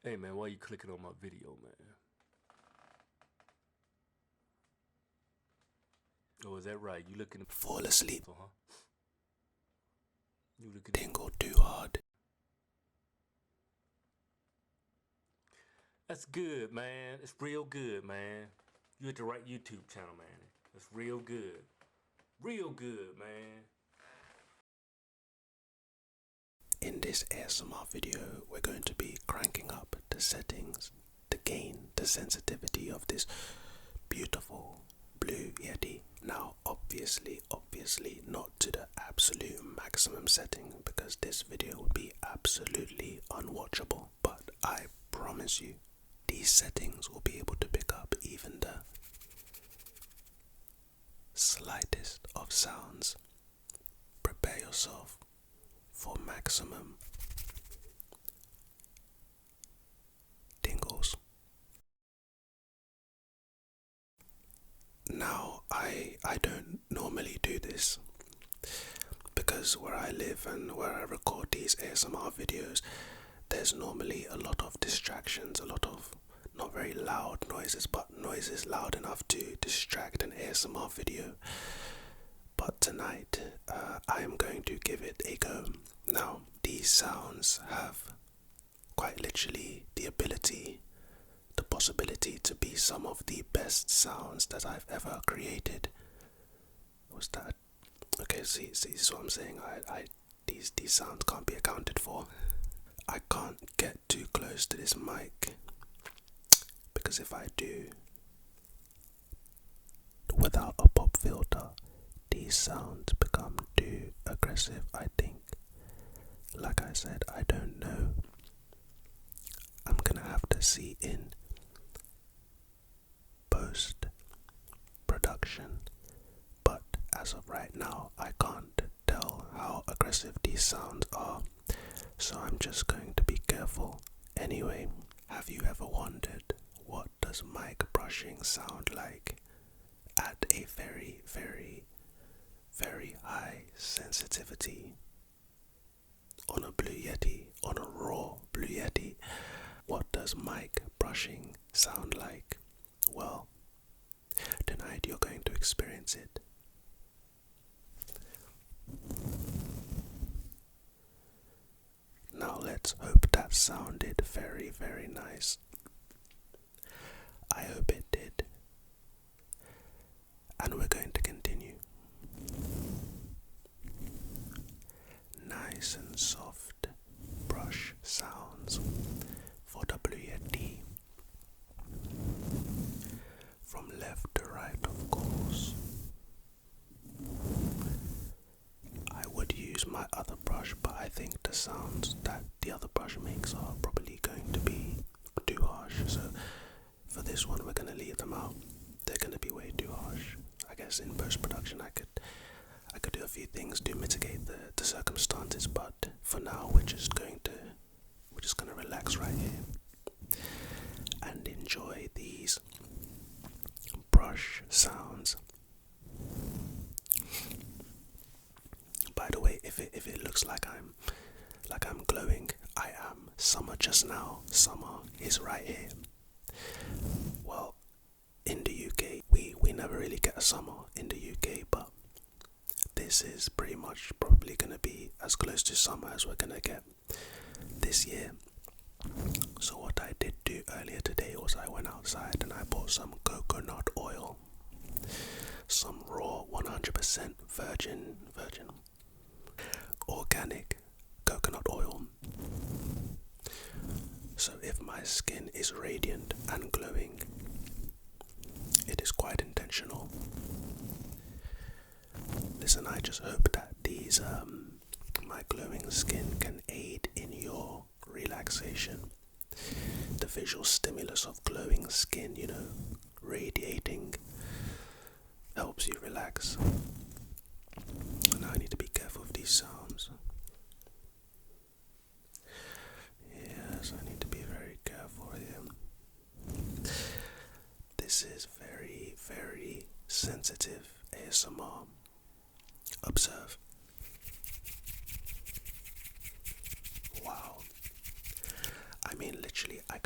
Hey man, why you clicking on my video, man? Oh, is that right? You looking to Fall asleep. huh? You looking Tingle too hard. That's good, man. It's real good, man. You at the right YouTube channel, man. It's real good. Real good, man. In this ASMR video, we're going to be cranking up the settings, the gain, the sensitivity of this beautiful Blue Yeti. Now, obviously, not to the absolute maximum setting because this video would be absolutely unwatchable. But I promise you, these settings will be able to pick up even the slightest of sounds. Prepare yourself for maximum tingles. Now, I don't normally do this because where I live and where I record these ASMR videos, there's normally a lot of distractions, a lot of not very loud noises, but noises loud enough to distract an ASMR video. But tonight, I am going to give it a go. Now, these sounds have quite literally the possibility to be some of the best sounds that I've ever created. Was that? Okay, see, this is what I'm saying. These sounds can't be accounted for. I can't get too close to this mic because if I do, without a pop filter, these sounds become too aggressive, I think. Like I said, I don't know. I'm gonna have to see in post production, but as of right now, I can't tell how aggressive these sounds are, so I'm just going to be careful. Anyway, have you ever wondered what does mic brushing sound like at a very, very, very high sensitivity? On a Blue Yeti, on a raw Blue Yeti, what does mic brushing sound like? Well, tonight you're going to experience it. Now let's hope that sounded very, very nice. I hope it did. And we're going to continue. Nice and soft brush sounds for Blue Yeti. From left to right, of course. I would use my other brush, but I think the sounds that the other brush makes are probably going to be too harsh. So for this one, we're going to leave them out. They're going to be way too harsh. I guess in post-production, I could do a few things to mitigate the circumstances, but for now, we're just going to relax right here and enjoy these brush sounds. By the way, if it looks like I'm glowing, I am. Summer just now. Summer is right here. Well, in the UK, we never really get a summer in the UK, but this is pretty much probably gonna be as close to summer as we're gonna get this year. So what I did do earlier today was I went outside and I bought some coconut oil, some raw 100% virgin organic coconut oil. So if my skin is radiant and glowing, it is quite intentional. Listen, I just hope that these my glowing skin can aid in your relaxation. The visual stimulus of glowing skin, radiating, helps you relax. Now I need to be careful of these sounds. Yes, I need to be very careful here. This is very, very sensitive ASMR. Observe. Wow. I mean, literally, I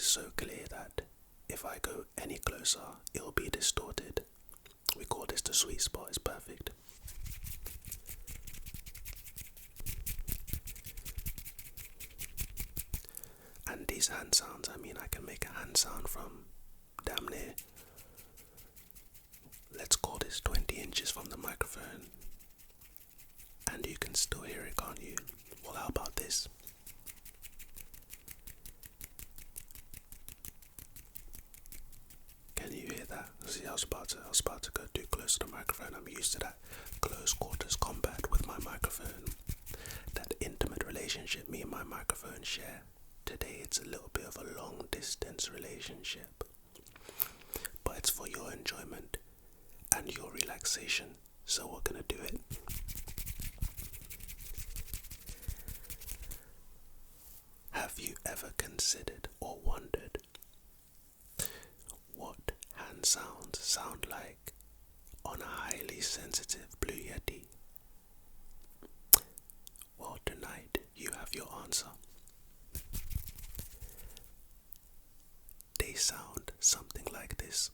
is so clear that if I go any closer, it'll be distorted. We call this the sweet spot, it's perfect. And these hand sounds, I mean, I can make a hand sound from damn near, let's call this 20 inches from the microphone, and you can still hear it, can't you? Well, how about this? Can you hear that? See, I was about to go too close to the microphone. I'm used to that close quarters combat with my microphone, that intimate relationship me and my microphone share. Today it's a little bit of a long distance relationship, but it's for your enjoyment and your relaxation, so we're gonna do it. Have you ever considered or wondered what hand sounds sound like on a highly sensitive Blue Yeti? Well, tonight you have your answer. They sound something like this.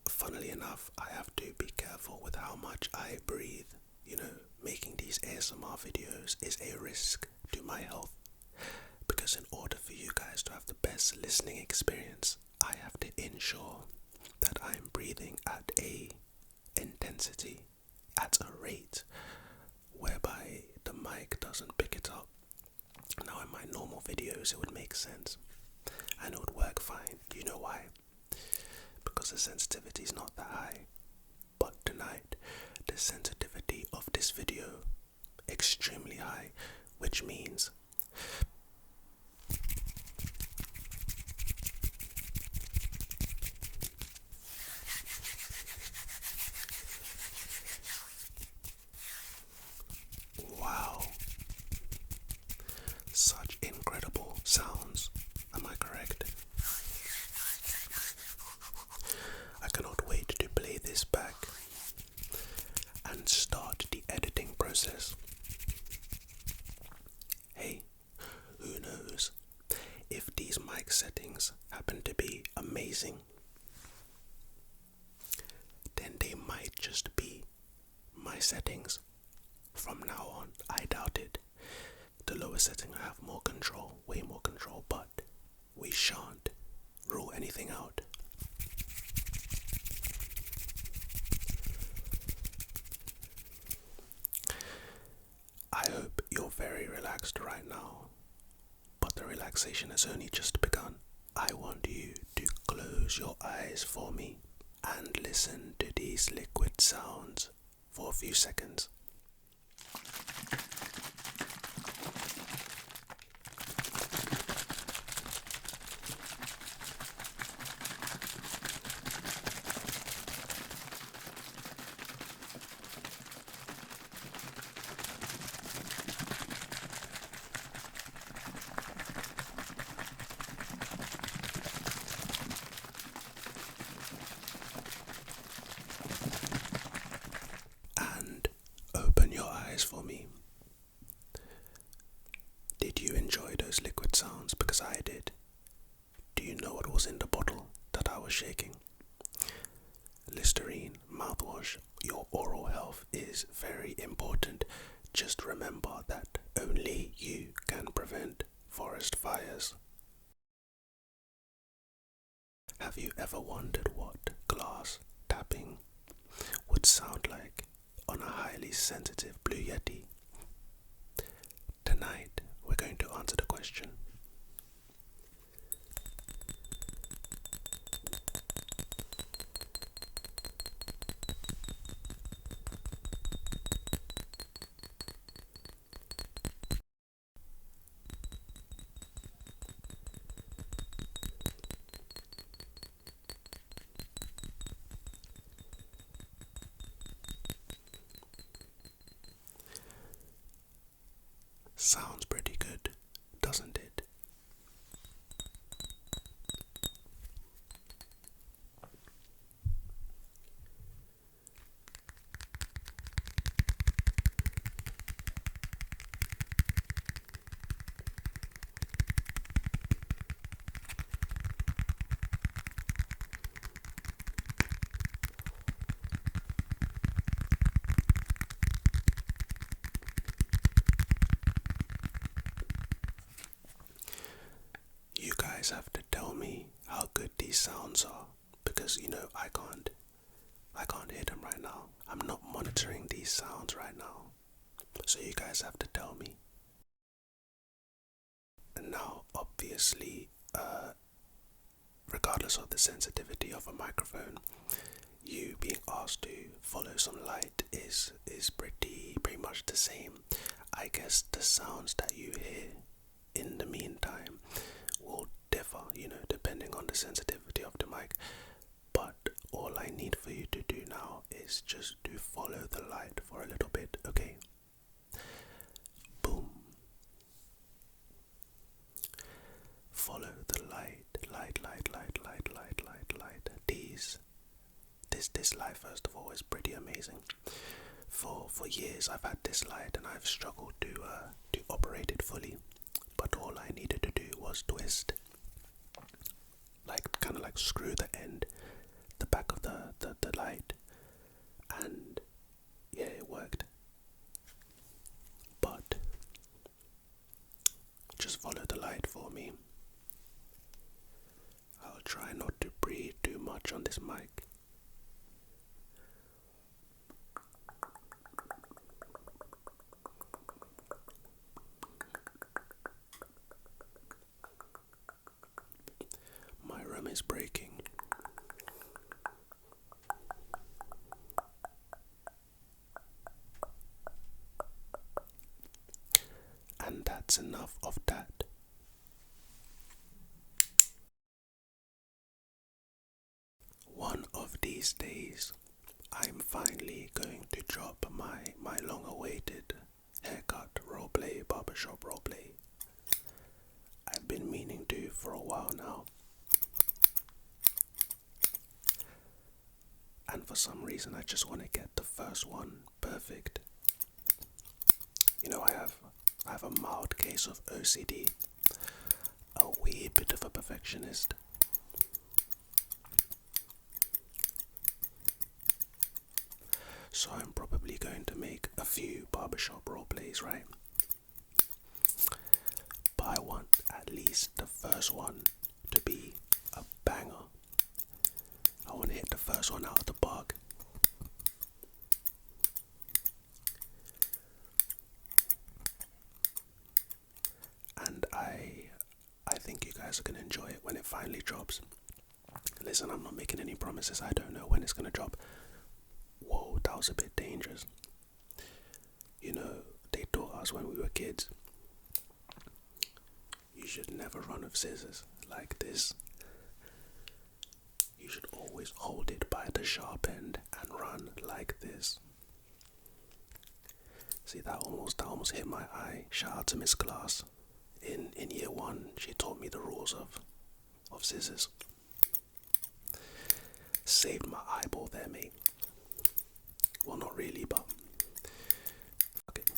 Funnily enough, I have to be careful with how much I breathe. You know, making these ASMR videos is a risk to my health, because in order for you guys to have the best listening experience, I have to ensure that I'm breathing at a intensity, at a rate whereby the mic doesn't pick it up. Now in my normal videos it would make sense and it would work fine. You know why? Because the sensitivity is not that high. But tonight, the sensitivity of this video extremely high, which means wow, such incredible sounds. Am I correct? I cannot wait to play this back and start the editing process. Hey, who knows? If these mic settings happen to be amazing, then they might just be my settings from now on. I doubt it. The lower setting I have more control, way more control, but we shan't rule anything out. I hope you're very relaxed right now, but the relaxation has only just begun. I want you to close your eyes for me and listen to these liquid sounds for a few seconds. For me. Did you enjoy those liquid sounds? Because I did. Do you know what was in the bottle that I was shaking? Listerine mouthwash. Your oral health is very important. Just remember that only you can prevent forest fires. Have you ever wondered what glass tapping would sound like on a highly sensitive Blue Yeti? Tonight, we're going to answer the question. guys have to tell me how good these sounds are, because you know I can't hear them right now. I'm not monitoring these sounds right now, so you guys have to tell me. And now, obviously, regardless of the sensitivity of a microphone, you being asked to follow some light is pretty much the same. I guess the sounds that you hear in the meantime will differ, you know, depending on the sensitivity of the mic. But all I need for you to do now is just to follow the light for a little bit, okay? Boom. Follow the light. Tease. This light, first of all, is pretty amazing. For years I've had this light and I've struggled to operate it fully. But all I needed to do was twist, like kind of like screw the end, the back of the light, and yeah, it worked. But just follow the light for me. I'll try not to breathe too much on this mic. My room is breaking. And that's enough of that. One of these days, I'm finally going to drop my long-awaited haircut roleplay, barbershop roleplay. I've been meaning to for a while now. And for some reason, I just want to get the first one perfect. You know, I have a mild case of OCD, a wee bit of a perfectionist. So I'm probably going to make a few barbershop roleplays, right? But I want at least the first one to be a banger. I want to hit the first one out of the park. And I think you guys are going to enjoy it when it finally drops. Listen, I'm not making any promises. I don't know when it's going to drop. Whoa, that was a bit dangerous. You know, they taught us when we were kids, you should never run with scissors like this. You should always hold it by the sharp end and run like this. See, that almost hit my eye. Shout out to Miss Glass. In year 1, she taught me the rules of scissors. Saved my eyeball there, mate. Well, not really, but fuck it.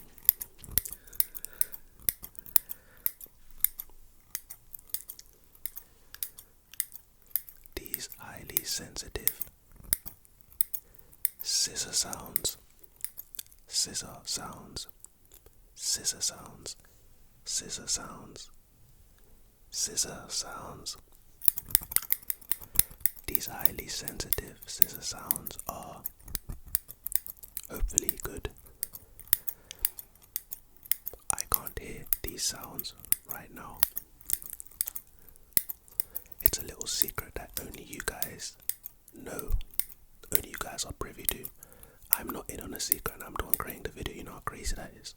These highly sensitive scissor sounds, scissor sounds, scissor sounds, scissor sounds, scissor sounds. These highly sensitive scissor sounds are hopefully good. I can't hear these sounds right now. It's a little secret that only you guys know, only you guys are privy to. I'm not in on a secret and I'm the one creating the video. You know how crazy that is.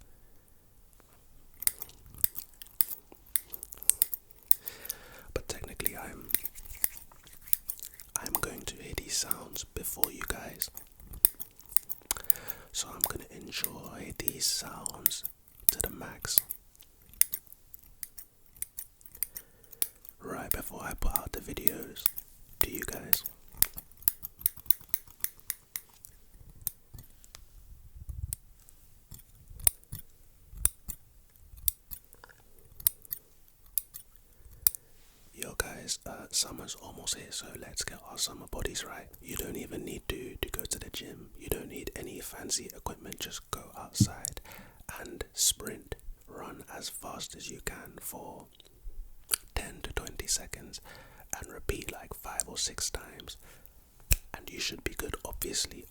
But technically I'm going to hear these sounds before you guys. So I'm going to enjoy these sounds to the max. Right before I put out the videos to you guys. Yo guys, summer's almost here, so let's get our summer bodies right. You don't even need to go to the gym. You don't need any fancy equipment. Just go outside and sprint. Run as fast as you can for 10 to 20 seconds and repeat like 5 or 6 times, and you should be good. Obviously,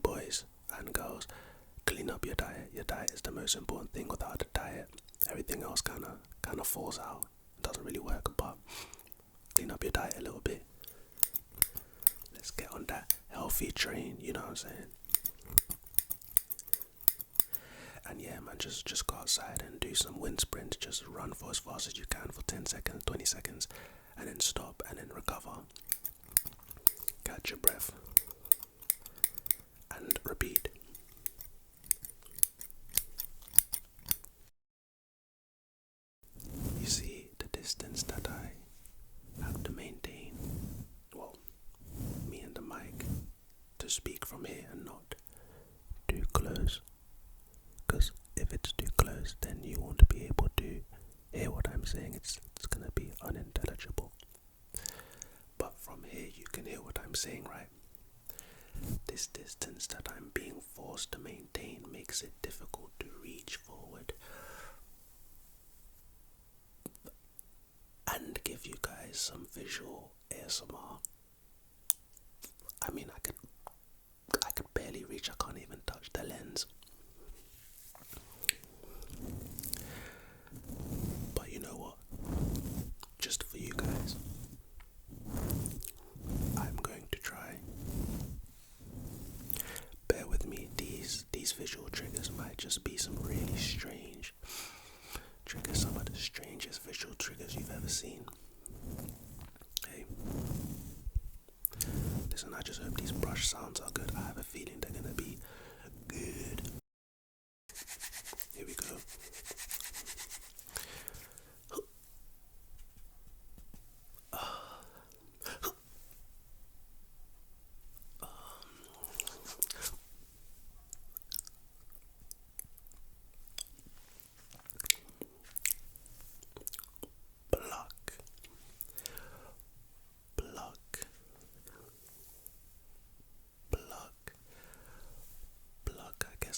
boys and girls, clean up your diet. Your diet is the most important thing. Without a diet, everything else kind of falls out. It doesn't really work, but clean up your diet a little bit. Let's get on that healthy train, you know what I'm saying? And yeah, man, just go outside and do some wind sprints. Just run for as fast as you can for 10 seconds, 20 seconds, and then stop and then recover. Catch your breath and repeat. You see the distance that I have to maintain, well, me and the mic, to speak from here and not too close, because if it's too close then you won't be able to hear what I'm saying. It's gonna be unintelligible. But from here you can hear what I'm saying, right? This distance that I'm being forced to maintain makes it difficult to reach forward and give you guys some visual ASMR. I mean, I could barely reach. I can't even touch the lens. But you know what? Just for you guys, I'm going to try. Bear with me. These visual triggers might just be some really strange triggers, some of the strangest visual triggers you've ever seen. Hey, listen, I just hope these brush sounds are good. I have a feeling they're gonna be good. Here we go.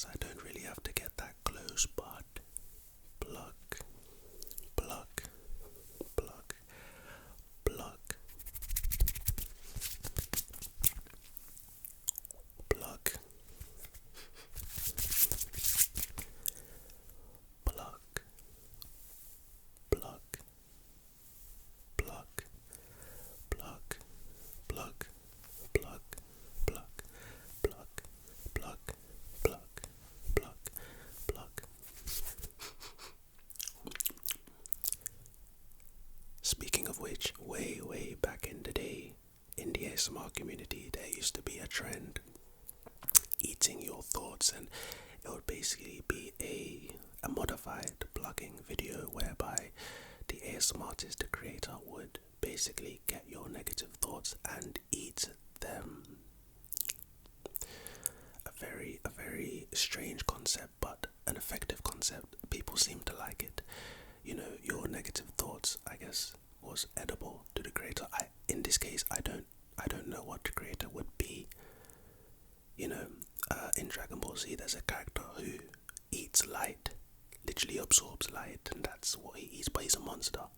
I don't really have to get that close, but pluck, pluck, pluck, pluck, pluck, pluck, pluck, pluck, pluck, pluck, pluck, pluck, pluck, pluck, pluck, pluck. Speaking of which, way back in the day, in the ASMR community, there used to be a trend, eating your thoughts, and it would basically be a modified plugging video whereby the ASMR artist, the creator, would basically get your negative thoughts and eat them. A very strange concept, but an effective concept. People seem to like it. You know, your negative thoughts, I guess, was edible to the creator. In this case, I don't know what the creator would be. You know, in Dragon Ball Z, there's a character who eats light, literally absorbs light, and that's what he eats. But he's a monster.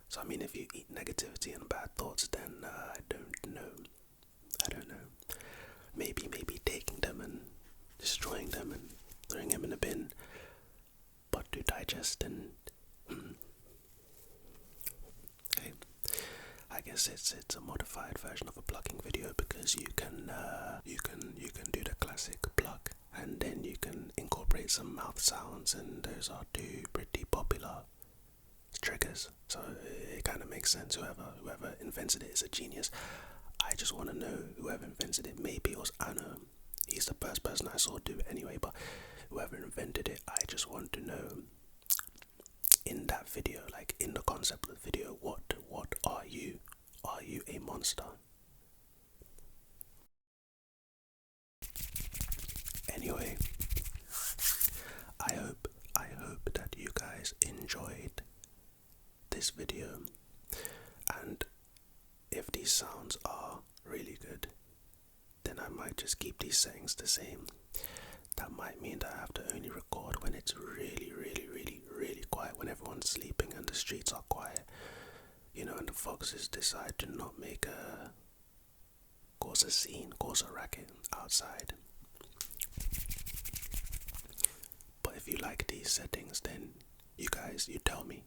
So I mean, if you eat negativity and bad thoughts, then I don't know. Maybe taking them and destroying them and throwing them in a bin. But to digest and okay, I guess it's a modified version of a plucking video, because you can do the classic pluck, and then you can incorporate some mouth sounds, and those are two pretty popular triggers. So it kind of makes sense. Whoever invented it is a genius. I just want to know whoever invented it. Maybe it was Anna. He's the first person I saw do it anyway, but whoever invented it, I just want to know in that video, like in the concept of the video, what are you? Are you a monster? Anyway, I hope that you guys enjoyed this video, and if these sounds are really good, then I might just keep these settings the same. That might mean that I have to only record when it's really quiet, when everyone's sleeping and the streets are quiet. and the foxes decide to not cause a scene, cause a racket outside. But if you like these settings, then you tell me,